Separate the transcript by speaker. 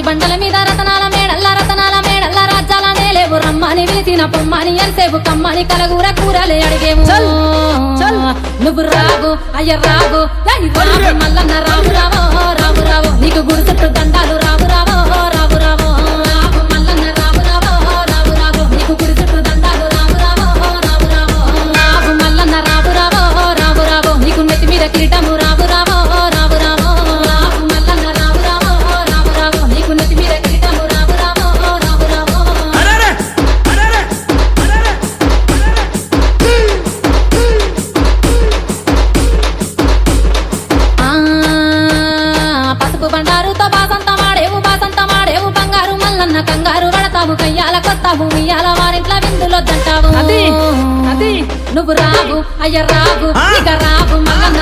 Speaker 1: బండల మీద రతనాల మేడల్ల రాజ్యాల నేలేవు రమ్మని పిలిచిన పొమ్మని ఎంతసేపు కమ్మని కలగూర కూరలే అడిగేము నువ్వు రావు అయ్య రావు మల్లన్న రావు రావో రావు రావు నీకు గుడి చుట్టూ దండాలు రావు రావో రావు రావో మల్లన్న రావు రావో రావు రావు నీకు గుడి చుట్టూ దండాలు రావు రావో రావు రావో మల్లన్న రావు రావో రావు రావో నీకు నెత్తి మీద కిరీటము రావు రావో రావు రావో మల్లన్న రావు రావో రావు రావో నీకు నెత్తి మీద కిరీటము రావు రావో రావు రావో పసుపు బండారుతో బాసంత మాడేవు బంగారు మల్లన్న కంగారు పడతావు కయ్యాల కొత్తావు ఇయ్యాల వారింట్ల విందులో దంటావు నువ్వు రావు అయ్య రావు ఇక రావు మల్లన్న